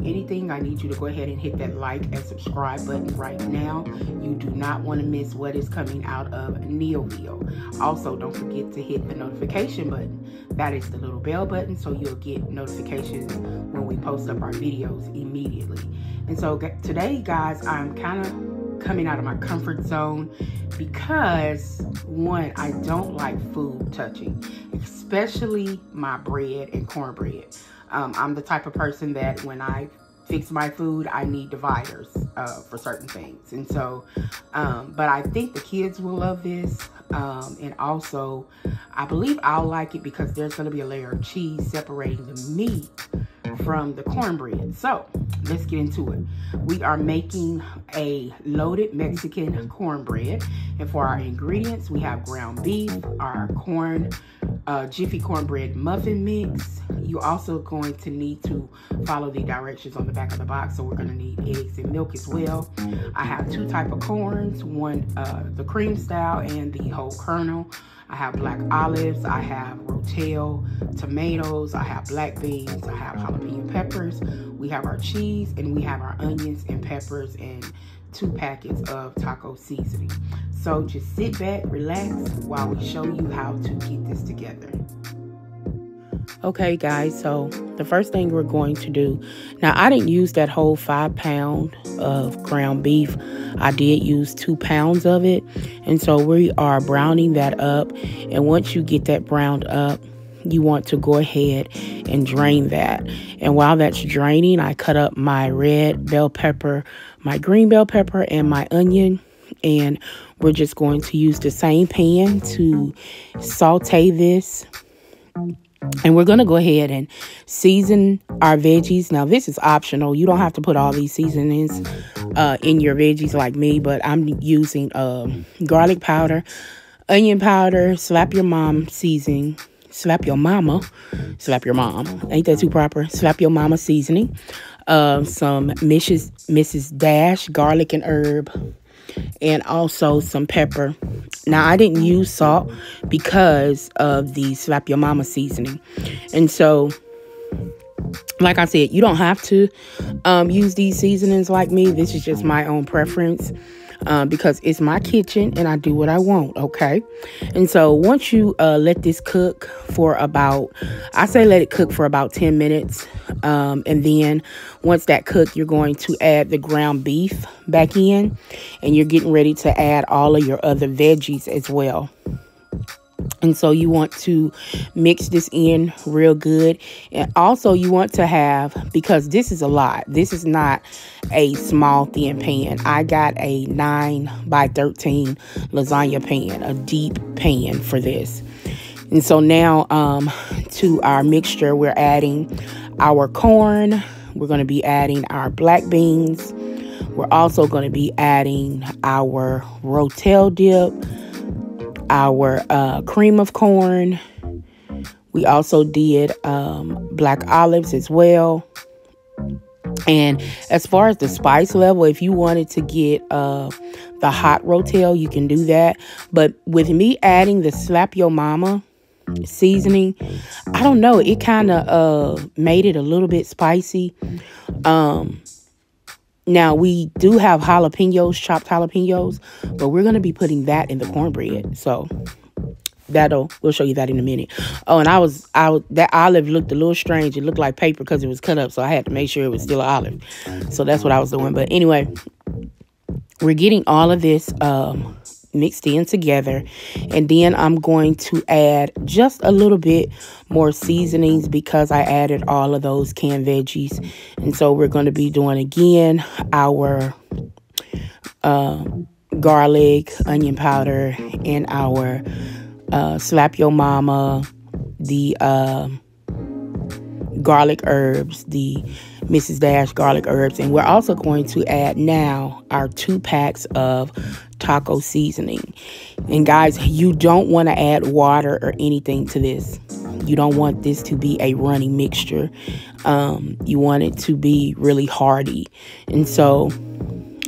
anything, I need you to go ahead and hit that like and subscribe button right now. You do not want to miss what is coming out of Neoville. Also, don't forget to hit the notification button. That is the little bell button, so you'll get notifications when we post up our videos immediately. And so today, guys, I'm kind of coming out of my comfort zone because, one, I don't like food touching, especially my bread and cornbread. I'm the type of person that when I fix my food, I need dividers for certain things. And so, but I think the kids will love this. And also, I believe I'll like it because there's going to be a layer of cheese separating the meat from the cornbread. So let's get into it. We are making a loaded Mexican cornbread, and for our ingredients we have ground beef, our Jiffy cornbread muffin mix. You're also going to need to follow the directions on the back of the box, so we're going to need eggs and milk as well. I have two types of corns, one the cream style and the whole kernel. I have black olives, I have rotel, tomatoes, I have black beans, I have jalapeno peppers, we have our cheese, and we have our onions and peppers and 2 packets of taco seasoning. So just sit back, relax while we show you how to get this together. Okay guys, so the first thing we're going to do, now I didn't use that whole 5 pound of ground beef. I did use 2 pounds of it. And so we are browning that up. And once you get that browned up, you want to go ahead and drain that. And while that's draining, I cut up my red bell pepper, my green bell pepper, and my onion. And we're just going to use the same pan to saute this. And we're going to go ahead and season our veggies. Now, this is optional. You don't have to put all these seasonings in your veggies like me, but I'm using garlic powder, onion powder, slap your mom seasoning, slap your mama, slap your mom. Ain't that too proper? Slap your mama seasoning, some Mrs. Dash garlic and herb, and also some pepper. Now, I didn't use salt because of the slap your mama seasoning. And so, like I said, you don't have to use these seasonings like me. This is just my own preference because it's my kitchen and I do what I want, okay? And so once you let this cook for about, I say let it cook for about 10 minutes. And then once that cooked, you're going to add the ground beef back in, and you're getting ready to add all of your other veggies as well. And so you want to mix this in real good. And also you want to have, because this is a lot, this is not a small thin pan. I got a 9 by 13 lasagna pan, a deep pan for this. And so now to our mixture, we're adding our corn. We're going to be adding our black beans. We're also going to be adding our rotel dip, our cream of corn. We also did black olives as well. And as far as the spice level, if you wanted to get the hot rotel, you can do that. But with me adding the slap your mama seasoning, I don't know, it kind of made it a little bit spicy. Now we do have jalapeños, chopped jalapeños, but we're going to be putting that in the cornbread. So we'll show you that in a minute. Oh, and that olive looked a little strange. It looked like paper because it was cut up, so I had to make sure it was still an olive. So that's what I was doing. But anyway, we're getting all of this mixed in together, and then I'm going to add just a little bit more seasonings because I added all of those canned veggies. And so we're going to be doing again our garlic, onion powder, and our slap your mama, the garlic herbs, the Mrs. Dash garlic herbs. And we're also going to add now our 2 packs of taco seasoning. And guys, you don't want to add water or anything to this. You don't want this to be a runny mixture. You want it to be really hearty. And so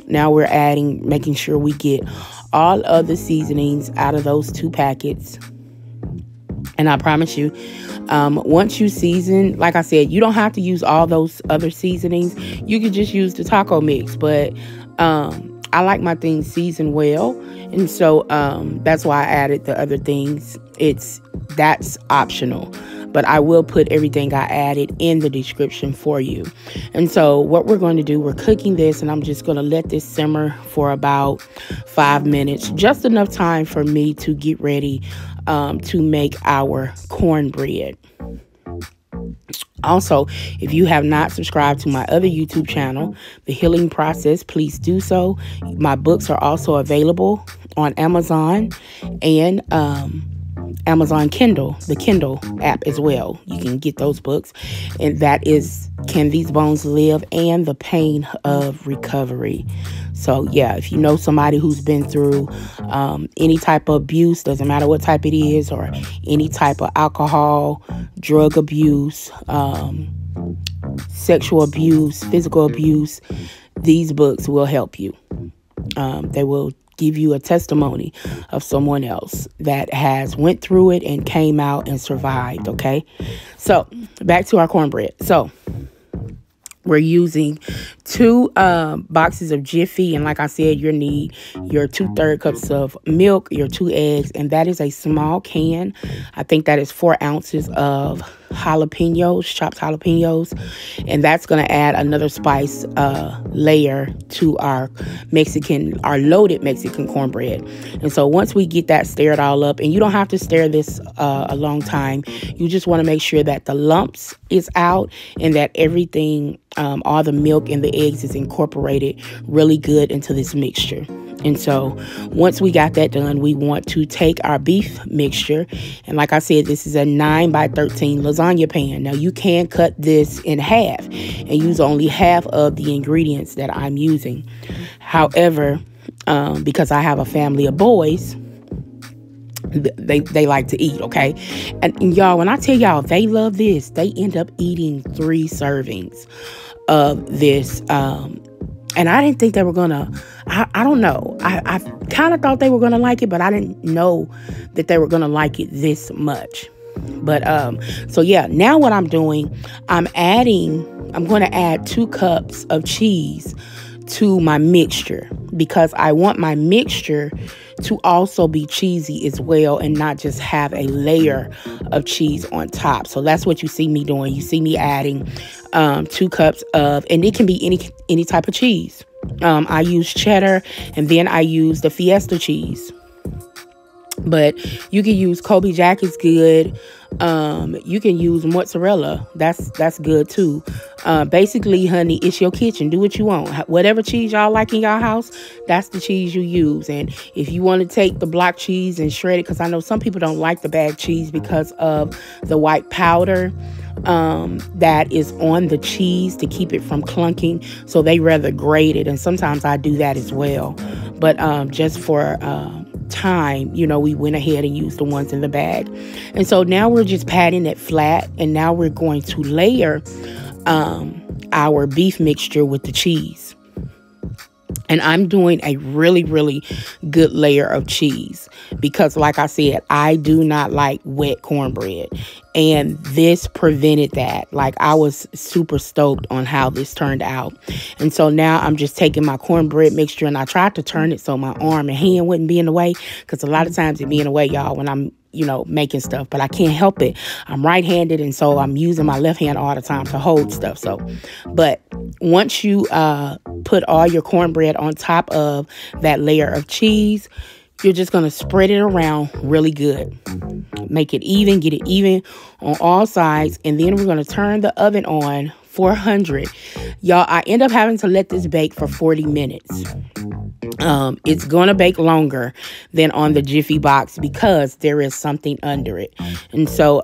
now we're making sure we get all of the seasonings out of those 2 packets. And I promise you, once you season, like I said, you don't have to use all those other seasonings. You could just use the taco mix. But I like my things seasoned well. And so that's why I added the other things. That's optional. But I will put everything I added in the description for you. And so what we're going to do, we're cooking this, and I'm just going to let this simmer for about 5 minutes. Just enough time for me to get ready to make our cornbread. Also, if you have not subscribed to my other YouTube channel, The Healing Process, please do so. My books are also available on Amazon and Amazon Kindle, the Kindle app as well. You can get those books. And that is Can These Bones Live and The Pain of Recovery. So, yeah, if you know somebody who's been through any type of abuse, doesn't matter what type it is, or any type of alcohol, drug abuse, sexual abuse, physical abuse, these books will help you. They will give you a testimony of someone else that has went through it and came out and survived, okay? So, back to our cornbread. So, we're using 2 boxes of Jiffy. And like I said, you need your 2/3 cups of milk, your 2 eggs. And that is a small can. I think that is 4 ounces of jalapeños, chopped jalapeños. And that's going to add another spice layer to our loaded Mexican cornbread. And so once we get that stirred all up, and you don't have to stir this a long time. You just want to make sure that the lumps is out and that everything, all the milk and the eggs is incorporated really good into this mixture. And so once we got that done, we want to take our beef mixture. And like I said, this is a 9 by 13 lasagna pan. Now you can cut this in half and use only half of the ingredients that I'm using. However, because I have a family of boys, they like to eat, okay? And y'all, when I tell y'all they love this, they end up eating 3 servings of this. And I didn't think they were gonna, I don't know. I kind of thought they were gonna like it, but I didn't know that they were gonna like it this much. But so yeah, now what I'm doing, I'm going to add 2 cups of cheese to my mixture, because I want my mixture to also be cheesy as well and not just have a layer of cheese on top. So that's what you see me doing. You see me adding 2 cups of, and it can be any type of cheese. I use cheddar, and then I use the Fiesta cheese. But you can use Kobe Jack is good. You can use mozzarella. That's good too. Basically, honey, it's your kitchen. Do what you want. Whatever cheese y'all like in y'all house, that's the cheese you use. And if you want to take the block cheese and shred it, because I know some people don't like the bag cheese because of the white powder that is on the cheese to keep it from clunking. So they rather grate it. And sometimes I do that as well. But just for time, we went ahead and used the ones in the bag. And so now we're just patting it flat, and now we're going to layer our beef mixture with the cheese. And I'm doing a really, really good layer of cheese because, like I said, I do not like wet cornbread. And this prevented that. Like, I was super stoked on how this turned out. And so now I'm just taking my cornbread mixture, and I tried to turn it so my arm and hand wouldn't be in the way, because a lot of times it be in the way, y'all, when I'm making stuff, but I can't help it. I'm right-handed, and so I'm using my left hand all the time to hold stuff. So, but once you put all your cornbread on top of that layer of cheese, you're just going to spread it around really good. Make it even, get it even on all sides, and then we're going to turn the oven on 400. Y'all, I end up having to let this bake for 40 minutes. It's going to bake longer than on the Jiffy box because there is something under it. And so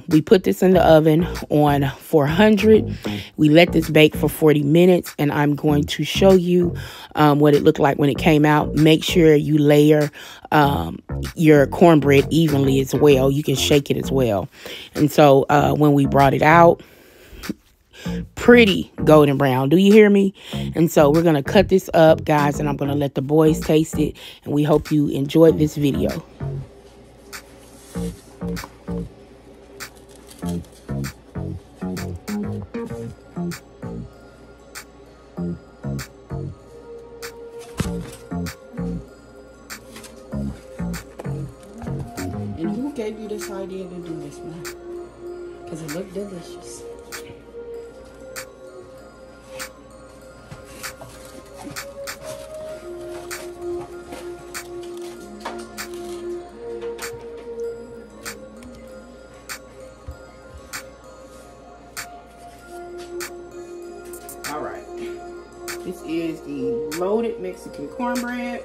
we put this in the oven on 400. We let this bake for 40 minutes, and I'm going to show you what it looked like when it came out. Make sure you layer your cornbread evenly as well. You can shake it as well. And so when we brought it out, pretty golden brown. Do you hear me? And so we're going to cut this up, guys, and I'm going to let the boys taste it. And we hope you enjoyed this video. And who gave you this idea to do this one? Because it looked delicious. All right. This is the loaded Mexican cornbread.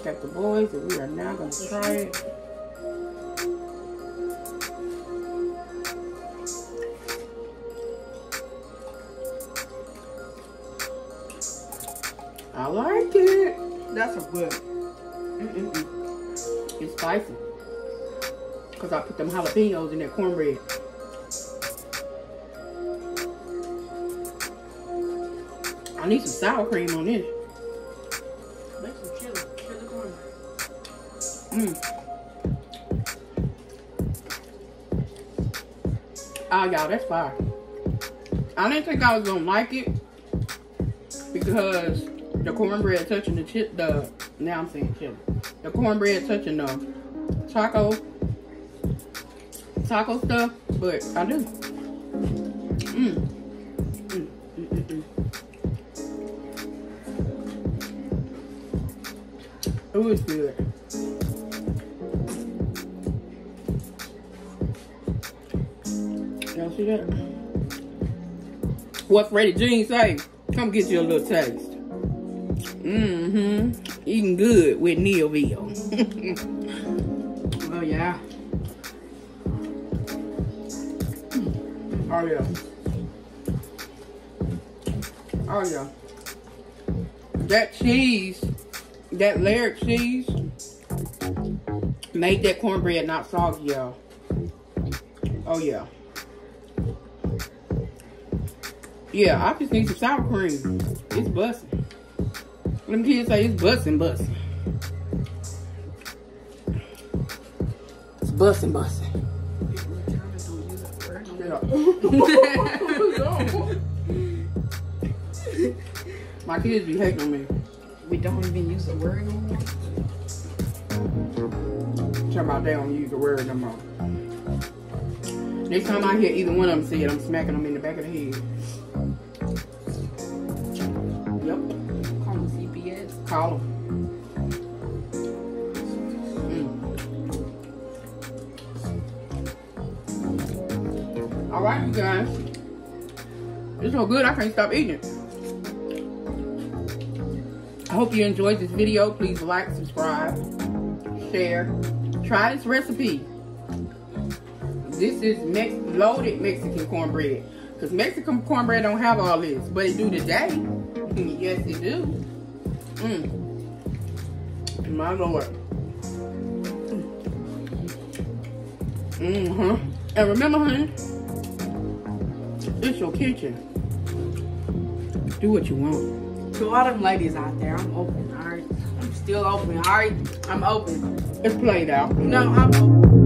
Got the boys, and we are now going to try it. I like it. That's a good. It's spicy. Because I put them jalapeños in that cornbread. I need some sour cream on this. Make some chili cornbread. Oh, y'all, that's fire. I didn't think I was gonna like it because the cornbread touching now I'm saying chili. The cornbread touching the taco stuff, but I do. It was good. Y'all see that? What Freddie Jean say? Come get you a little taste. Eating good with Neilville. Oh yeah. Oh yeah. Oh yeah. That cheese, that layered cheese, made that cornbread not soggy, y'all. Oh yeah. Yeah, I just need some sour cream. It's busting. Them kids say it's busting. It's busting. Yeah. My kids be hating on me. We don't even use the word no more. Talking about they don't use the word no more. Next time I hear either one of them say it, I'm smacking them in the back of the head. Yep. Call them CPS. Call them. All right, you guys. It's so good I can't stop eating it. I hope you enjoyed this video. Please like, subscribe, share. Try this recipe. This is loaded Mexican cornbread. Because Mexican cornbread don't have all this. But it do today. Yes, it do. My Lord. And remember, honey, it's your kitchen. Do what you want. To all them ladies out there, I'm open, alright? I'm still open, alright? I'm open. It's played out. No, I'm open.